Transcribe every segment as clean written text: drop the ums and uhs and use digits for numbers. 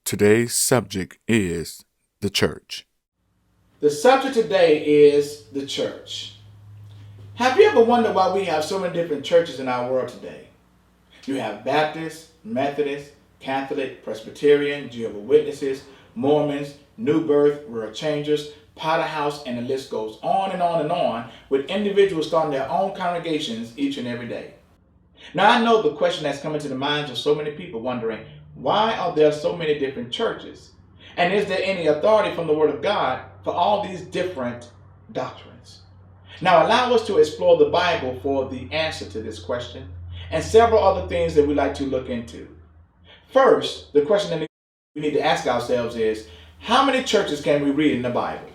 Today's subject is the church. The subject today is the church. Have you ever wondered why we have so many different churches in our world today? You have Baptist, Methodist, Catholic, Presbyterian, Jehovah's Witnesses, Mormons, New Birth, World Changers, Potter House, and the list goes on and on and on, with individuals starting their own congregations each and every day. Now I know the question that's coming to the minds of so many people wondering, why are there so many different churches? And is there any authority from the Word of God for all these different doctrines? Now allow us to explore the Bible for the answer to this question and several other things that we like to look into. First, the question that we need to ask ourselves is, how many churches can we read in the Bible?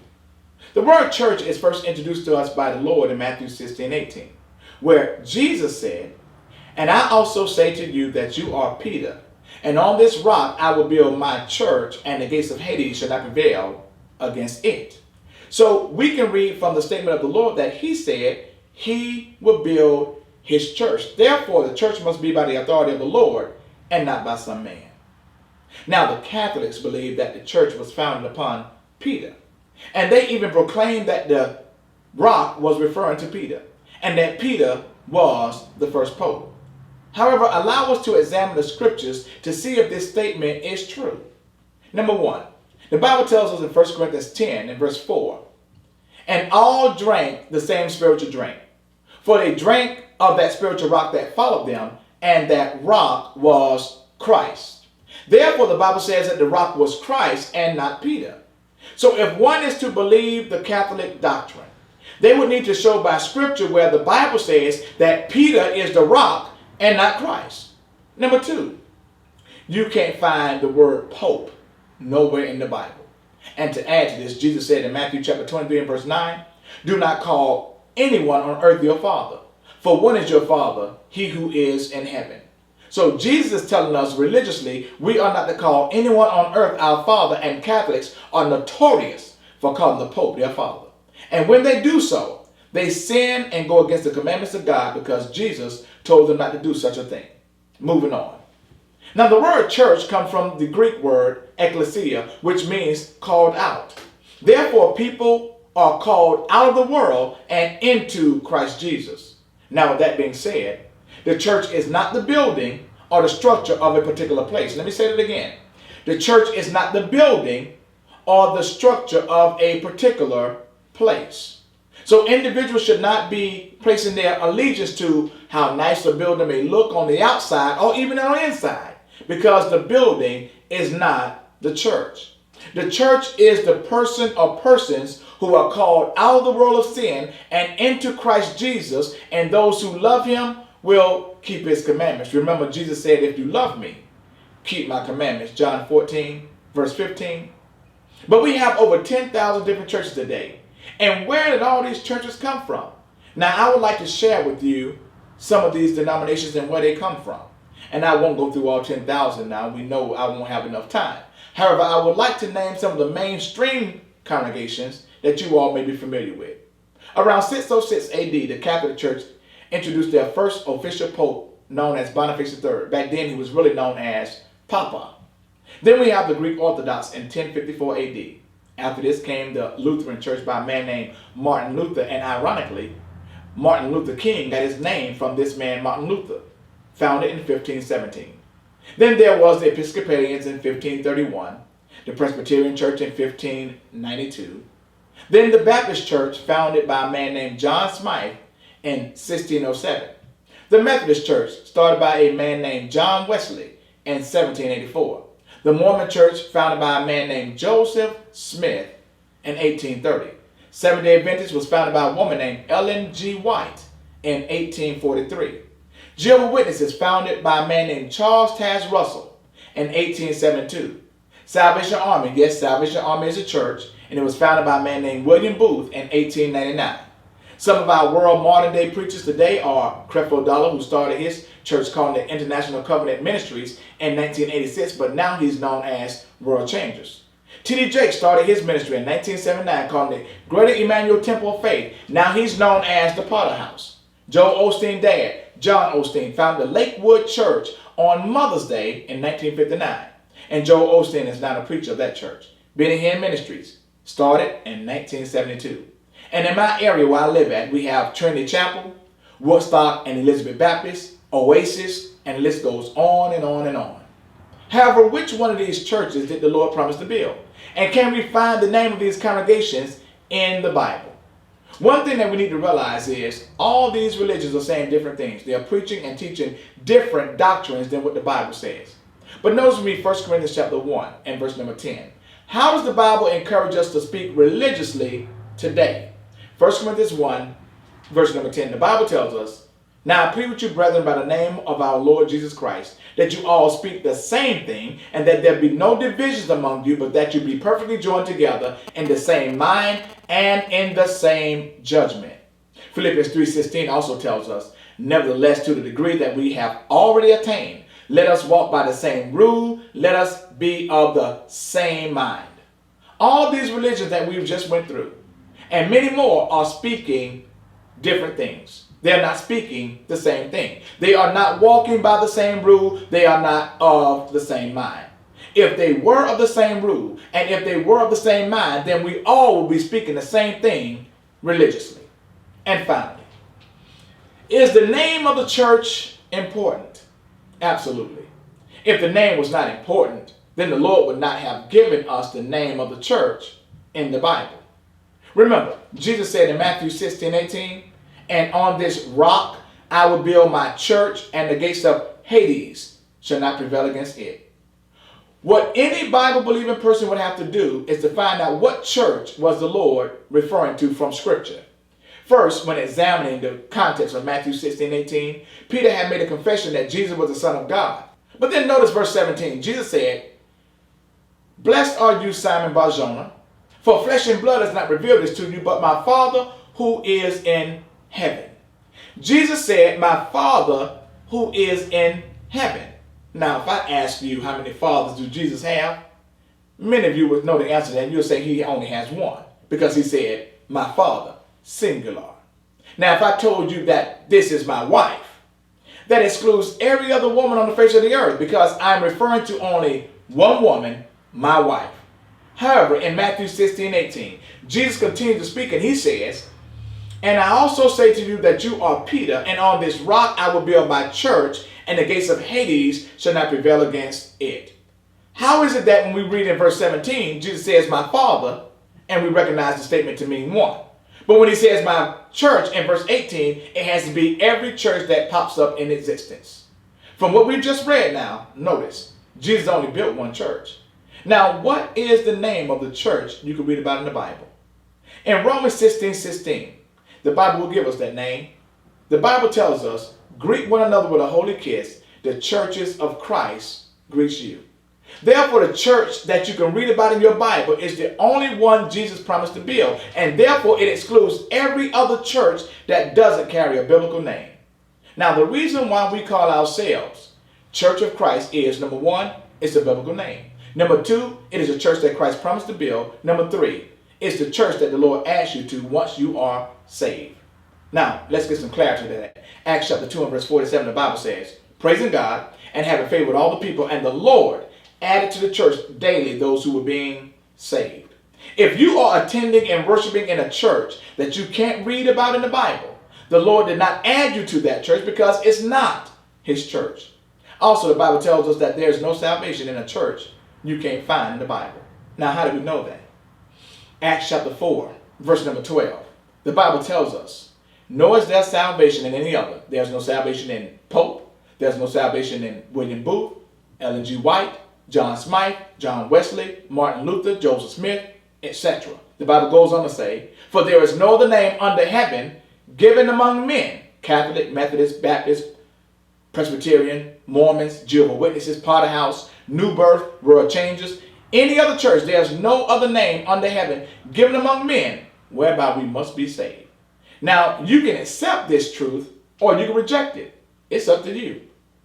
The word church is first introduced to us by the Lord in Matthew 16:18, where Jesus said, "And I also say to you that you are Peter, and on this rock I will build my church, and the gates of Hades shall not prevail against it." So we can read from the statement of the Lord that he said he will build his church. Therefore, the church must be by the authority of the Lord and not by some man. Now, the Catholics believe that the church was founded upon Peter, and they even proclaimed that the rock was referring to Peter, and that Peter was the first pope. However, allow us to examine the scriptures to see if this statement is true. Number one, the Bible tells us in 1 Corinthians 10 and verse 4, "And all drank the same spiritual drink, for they drank of that spiritual rock that followed them, and that rock was Christ." Therefore, the Bible says that the rock was Christ and not Peter. So if one is to believe the Catholic doctrine, they would need to show by scripture where the Bible says that Peter is the rock and not Christ. Number two, you can't find the word pope nowhere in the Bible. And to add to this, Jesus said in Matthew chapter 23 and verse 9, "Do not call anyone on earth your father, for one is your father, he who is in heaven." So Jesus is telling us religiously we are not to call anyone on earth our father, and Catholics are notorious for calling the Pope their father. And when they do so, they sin and go against the commandments of God because Jesus told them not to do such a thing. Moving on. Now the word church comes from the Greek word ekklesia, which means called out. Therefore, people are called out of the world and into Christ Jesus. Now with that being said, the church is not the building or the structure of a particular place. Let me say that again. The church is not the building or the structure of a particular place. So individuals should not be placing their allegiance to how nice a building may look on the outside or even on the inside, because the building is not the church. The church is the person or persons who are called out of the world of sin and into Christ Jesus, and those who love him will keep his commandments. Remember, Jesus said, "If you love me, keep my commandments." John 14, verse 15. But we have over 10,000 different churches today. And where did all these churches come from? Now, I would like to share with you some of these denominations and where they come from. And I won't go through all 10,000 now. We know I won't have enough time. However, I would like to name some of the mainstream congregations that you all may be familiar with. Around 606 AD, the Catholic Church introduced their first official pope, known as Boniface III. Back then, he was really known as Papa. Then we have the Greek Orthodox in 1054 AD. After this came the Lutheran Church by a man named Martin Luther, and ironically, Martin Luther King got his name from this man, Martin Luther, founded in 1517. Then there was the Episcopalians in 1531, the Presbyterian Church in 1592, then the Baptist Church founded by a man named John Smythe in 1607, the Methodist Church started by a man named John Wesley in 1784, the Mormon Church founded by a man named Joseph Smith in 1830. Seventh-day Adventist was founded by a woman named Ellen G. White in 1843. Jehovah's Witnesses founded by a man named Charles Taze Russell in 1872. Salvation Army, yes, Salvation Army is a church, and it was founded by a man named William Booth in 1899. Some of our world modern day preachers today are Creflo Dollar, who started his church called the International Covenant Ministries in 1986, but now he's known as World Changers. T.D. Jakes started his ministry in 1979 called the Greater Emmanuel Temple of Faith. Now he's known as the Potter House. Joel Osteen's dad, John Osteen, founded the Lakewood Church on Mother's Day in 1959. And Joel Osteen is now the preacher of that church. Benny Hinn Ministries started in 1972. And in my area where I live at, we have Trinity Chapel, Woodstock and Elizabeth Baptist, Oasis, and the list goes on and on and on. However, which one of these churches did the Lord promise to build? And can we find the name of these congregations in the Bible? One thing that we need to realize is all these religions are saying different things. They are preaching and teaching different doctrines than what the Bible says. But notice with me 1 Corinthians chapter 1 and verse number 10. How does the Bible encourage us to speak religiously today? 1 Corinthians 1 verse number 10. The Bible tells us, "Now I plead with you, brethren, by the name of our Lord Jesus Christ, that you all speak the same thing, and that there be no divisions among you, but that you be perfectly joined together in the same mind and in the same judgment." Philippians 3:16 also tells us, "Nevertheless, to the degree that we have already attained, let us walk by the same rule, let us be of the same mind." All of these religions that we've just went through, and many more, are speaking different things. They're not speaking the same thing. They are not walking by the same rule. They are not of the same mind. If they were of the same rule, and if they were of the same mind, then we all would be speaking the same thing religiously. And finally, is the name of the church important? Absolutely. If the name was not important, then the Lord would not have given us the name of the church in the Bible. Remember, Jesus said in Matthew 16:18, "And on this rock I will build my church, and the gates of Hades shall not prevail against it." What any Bible-believing person would have to do is to find out what church was the Lord referring to from Scripture. First, when examining the context of Matthew 16:18, Peter had made a confession that Jesus was the Son of God. But then notice verse 17. Jesus said, "Blessed are you, Simon Bar-Jonah, for flesh and blood has not revealed this to you, but my Father who is in heaven." Jesus said, "My Father who is in heaven." Now, if I ask you how many fathers do Jesus have, many of you would know the answer to that. You'll say he only has one, because he said, "My Father," singular. Now, if I told you that this is my wife, that excludes every other woman on the face of the earth, because I'm referring to only one woman, my wife. However, in Matthew 16:18, Jesus continues to speak, and he says, "And I also say to you that you are Peter, and on this rock I will build my church, and the gates of Hades shall not prevail against it." How is it that when we read in verse 17, Jesus says, "My Father," and we recognize the statement to mean one? But when he says "my church" in verse 18, it has to be every church that pops up in existence. From what we've just read now, notice, Jesus only built one church. Now, what is the name of the church you can read about in the Bible? In Romans 16:16, the Bible will give us that name. The Bible tells us, "Greet one another with a holy kiss. The churches of Christ greet you." Therefore, the church that you can read about in your Bible is the only one Jesus promised to build, and therefore it excludes every other church that doesn't carry a biblical name. Now, the reason why we call ourselves Church of Christ is, number one, it's a biblical name. Number two, it is a church that Christ promised to build. Number three, it's the church that the Lord asks you to once you are saved. Now, let's get some clarity to that. Acts chapter 2 and verse 47, the Bible says, "Praising God and having favor with all the people, and the Lord added to the church daily those who were being saved." If you are attending and worshiping in a church that you can't read about in the Bible, the Lord did not add you to that church because it's not his church. Also, the Bible tells us that there's no salvation in a church you can't find in the Bible. Now, how do we know that? Acts chapter 4, verse number 12. The Bible tells us, "Nor is there salvation in any other." There's no salvation in Pope. There's no salvation in William Booth, Ellen G. White, John Smythe, John Wesley, Martin Luther, Joseph Smith, etc. The Bible goes on to say, "For there is no other name under heaven given among men," Catholic, Methodist, Baptist, Presbyterian, Mormons, Jehovah's Witnesses, Potter House, New Birth, Royal Changers, any other church, there's no other name under heaven given among men whereby we must be saved. Now, you can accept this truth or you can reject it. It's up to you.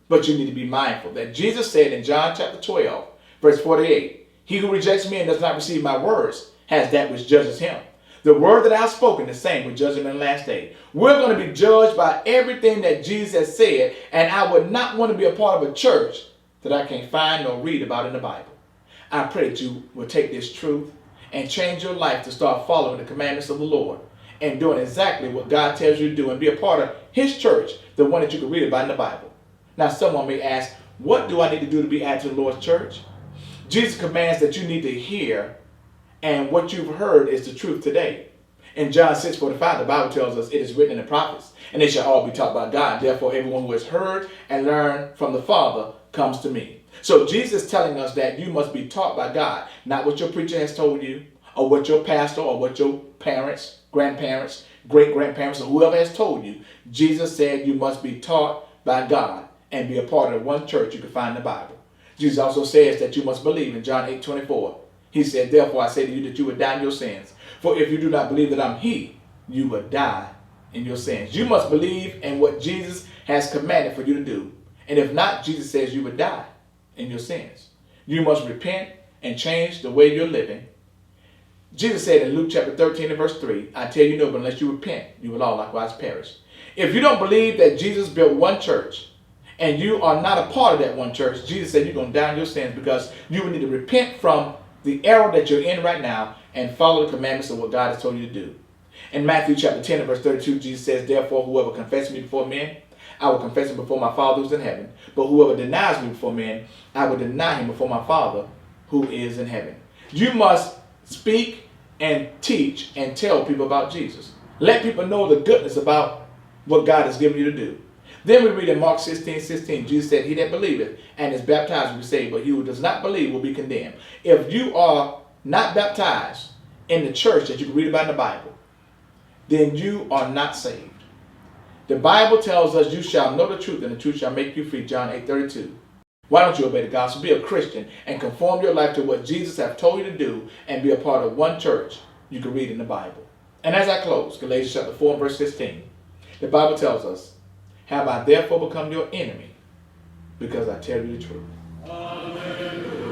But you need to be mindful that Jesus said in John chapter 12, verse 48, "He who rejects me and does not receive my words has that which judges him. The word that I have spoken, the same will judge him in the last day." We're going to be judged by everything that Jesus has said, and I would not want to be a part of a church that I can't find or read about in the Bible. I pray that you will take this truth and change your life to start following the commandments of the Lord and doing exactly what God tells you to do and be a part of his church, the one that you can read about in the Bible. Now, someone may ask, what do I need to do to be added to the Lord's church? Jesus commands that you need to hear, and what you've heard is the truth today. In John 6:45, the Bible tells us, it is written in the prophets, and they shall all be taught by God. Therefore, everyone who has heard and learned from the Father comes to me. So Jesus is telling us that you must be taught by God, not what your preacher has told you, or what your pastor, or what your parents, grandparents, great-grandparents, or whoever has told you. Jesus said you must be taught by God and be a part of one church you can find in the Bible. Jesus also says that you must believe in John 8:24. He said, therefore I say to you that you would die in your sins. For if you do not believe that I'm he, you will die in your sins. You must believe in what Jesus has commanded for you to do. And if not, Jesus says you would die in your sins. You must repent and change the way you're living. Jesus said in Luke chapter 13 and verse 3, I tell you no, but unless you repent, you will all likewise perish. If you don't believe that Jesus built one church, and you are not a part of that one church, Jesus said you're going to die in your sins, because you will need to repent from the error that you're in right now and follow the commandments of what God has told you to do. In Matthew chapter 10 and verse 32, Jesus says, therefore, whoever confesses me before men, I will confess him before my Father who's in heaven. But whoever denies me before men, I will deny him before my Father who is in heaven. You must speak and teach and tell people about Jesus. Let people know the goodness about what God has given you to do. Then we read in Mark 16:16, Jesus said, he that believeth and is baptized will be saved, but he who does not believe will be condemned. If you are not baptized in the church that you can read about in the Bible, then you are not saved. The Bible tells us you shall know the truth and the truth shall make you free, John 8:32. Why don't you obey the gospel, be a Christian, and conform your life to what Jesus has told you to do and be a part of one church you can read in the Bible. And as I close, Galatians chapter 4 and verse 16, the Bible tells us, have I therefore become your enemy because I tell you the truth? Amen.